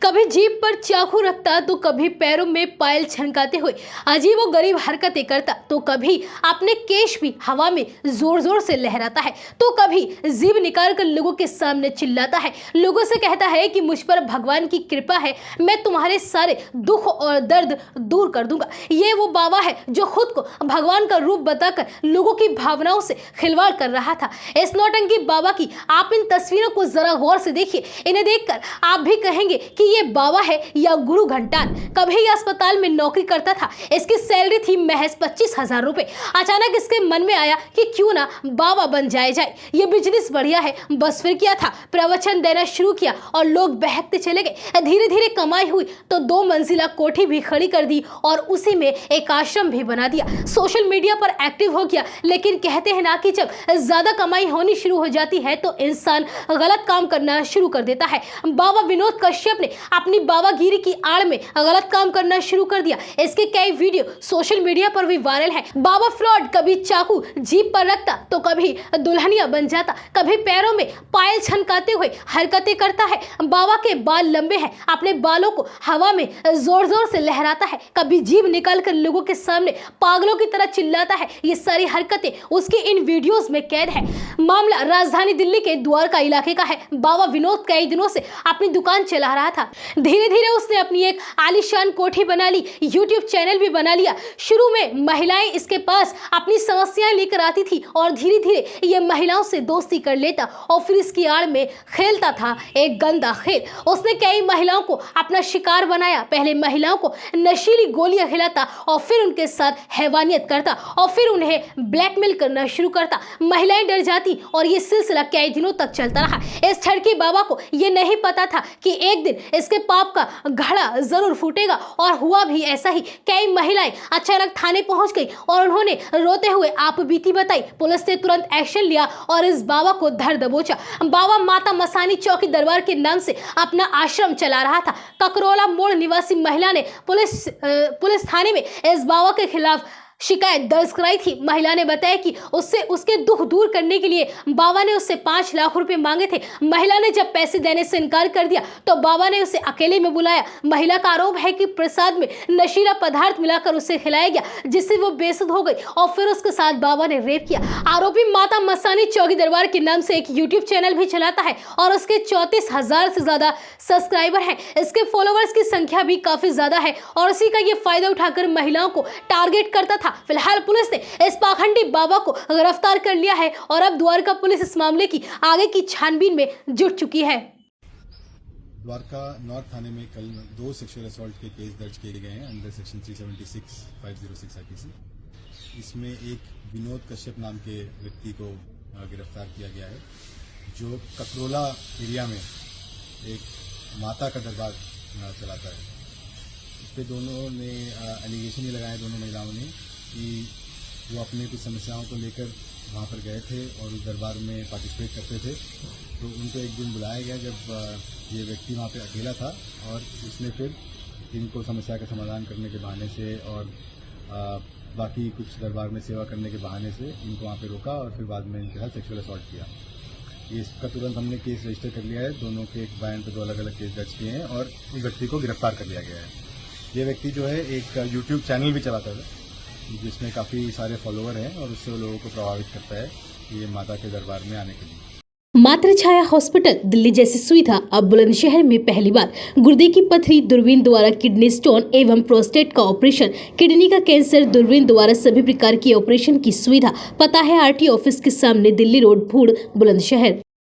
कभी जीभ पर चाकू रखता तो कभी पैरों में पायल छनकाते हुए अजीब व गरीब हरकतें करता, तो कभी अपने केश भी हवा में जोर जोर से लहराता है, तो कभी जीभ निकाल कर लोगों के सामने चिल्लाता है, लोगों से कहता है कि मुझ पर भगवान की कृपा है, मैं तुम्हारे सारे दुख और दर्द दूर कर दूंगा। ये वो बाबा है जो खुद को भगवान का रूप बताकर लोगों की भावनाओं से खिलवाड़ कर रहा था। इस नौटंकी बाबा की आप इन तस्वीरों को जरा गौर से देखिए। इन्हें देखकर आप भी कहेंगे कि ये बाबा है या गुरु घंटान। कभी ये अस्पताल में नौकरी करता था, इसकी सैलरी थी महज 25,000 रुपए। अचानक इसके मन में आया कि क्यों ना बाबा बन जाए, ये बिजनेस बढ़िया है। बस फिर किया था, प्रवचन देना शुरू किया और लोग बहकते चले गए। धीरे धीरे कमाई हुई तो 2 मंजिला कोठी भी खड़ी कर दी और उसी में एक आश्रम भी बना दिया। सोशल मीडिया पर एक्टिव हो गया, लेकिन कहते हैं ना कि जब ज्यादा कमाई होनी शुरू हो जाती है तो इंसान गलत काम करना शुरू कर देता है। बाबा विनोद कश्यप ने अपनी बाबागिरी की आड़ में गलत काम करना शुरू कर दिया। इसके कई वीडियो सोशल मीडिया पर भी वायरल है। बाबा फ्रॉड कभी चाकू जीभ पर रखता तो कभी दुल्हनिया बन जाता, कभी पैरों में पायल छनकाते हुए हरकतें करता है। बाबा के बाल लंबे हैं, अपने बालों को हवा में जोर जोर से लहराता है, कभी जीभ निकाल कर लोगों के सामने पागलों की तरह चिल्लाता है। ये सारी हरकतें उसकी इन वीडियोस में कैद है। मामला राजधानी दिल्ली के द्वारका इलाके का है। बाबा विनोद कई दिनों से अपनी दुकान चला रहा था। धीरे धीरे उसने अपनी एक आलीशान कोठी बना ली, यूट्यूब चैनल भी बना लिया। शुरू में महिलाएं इसके पास अपनी समस्याएं लेकर आती थी और धीरे धीरे ये महिलाओं से दोस्ती कर लेता और फिर इसकी आड़ में खेलता था एक गंदा खेल। उसने कई महिलाओं को अपना शिकार बनाया। पहले महिलाओं को नशीली गोलियां खिलाता और फिर उनके साथ हैवानियत करता और फिर उन्हें ब्लैकमेल करना शुरू करता। महिलाएं डर जाती और ये सिलसिला कई दिनों तक चलता रहा। इस ठड़की बाबा को ये नहीं पता था कि एक दिन इसके पाप का घड़ा जरूर फूटेगा, और हुआ भी ऐसा ही। कई महिलाएं अचानक थाने पहुंच गई और उन्होंने रोते हुए आप बीती बताई। पुलिस ने तुरंत एक्शन लिया और इस बाबा को धर दबोचा। बाबा माता मसानी चौकी दरबार के नाम से अपना आश्रम चला रहा था। ककरोला मोड़ निवासी महिला ने पुलिस थाने में इस बाबा के खिलाफ शिकायत दर्ज कराई थी। महिला ने बताया कि उसके दुख दूर करने के लिए बाबा ने उससे 5 लाख रुपए मांगे थे। महिला ने जब पैसे देने से इनकार कर दिया तो बाबा ने उसे अकेले में बुलाया। महिला का आरोप है कि प्रसाद में नशीला पदार्थ मिलाकर उसे खिलाया गया, जिससे वो बेसुध हो गई और फिर उसके साथ बाबा ने रेप किया। आरोपी माता मसानी चौकी दरबार के नाम से एक यूट्यूब चैनल भी चलाता है और उसके 34,000 से ज्यादा सब्सक्राइबर हैं। इसके फॉलोअर्स की संख्या भी काफी ज्यादा है और उसी का ये फायदा उठाकर महिलाओं को टारगेट करता था। फिलहाल पुलिस ने इस पाखंडी बाबा को गिरफ्तार कर लिया है और अब द्वारका पुलिस इस मामले की आगे की छानबीन में जुट चुकी है। द्वारका नॉर्थ थाने में कल 2 सेक्सुअल असॉल्ट के केस दर्ज किए गए हैं अंडर सेक्शन 376 506 आईपीसी। इसमें एक विनोद कश्यप नाम के व्यक्ति को गिरफ्तार किया गया है, जो ककरोला एरिया में एक माता का दरबार चलाता है। इस पे दोनों ने एलिगेशन ये लगाए, दोनों महिलाओं ने, कि वो अपने कुछ समस्याओं को लेकर वहाँ पर गए थे और उस दरबार में पार्टिसिपेट करते थे। तो उनको एक दिन बुलाया गया जब ये व्यक्ति वहाँ पे अकेला था, और उसने फिर इनको समस्या का समाधान करने के बहाने से और बाकी कुछ दरबार में सेवा करने के बहाने से इनको वहाँ पे रोका और फिर बाद में इनके साथ सेक्सुअल असॉल्ट किया। इसका तुरंत हमने केस रजिस्टर कर लिया है। दोनों के एक बयान पर 2 अलग अलग केस दर्ज किए हैं और उस व्यक्ति को गिरफ्तार कर लिया गया है। ये व्यक्ति जो है एक यूट्यूब चैनल भी चलाता है जिसमें काफ़ी सारे फॉलोअर हैं और उससे वो लोगों को प्रभावित करता है ये माता के दरबार में आने के लिए। मातृ छाया हॉस्पिटल दिल्ली जैसी सुविधा अब बुलंदशहर में पहली बार। गुर्दे की पथरी, दूरबीन द्वारा किडनी स्टोन एवं प्रोस्टेट का ऑपरेशन, किडनी का कैंसर, दूरबीन द्वारा सभी प्रकार की ऑपरेशन की सुविधा। पता है आरटी ऑफिस के सामने, दिल्ली रोड, भूड़, बुलंदशहर।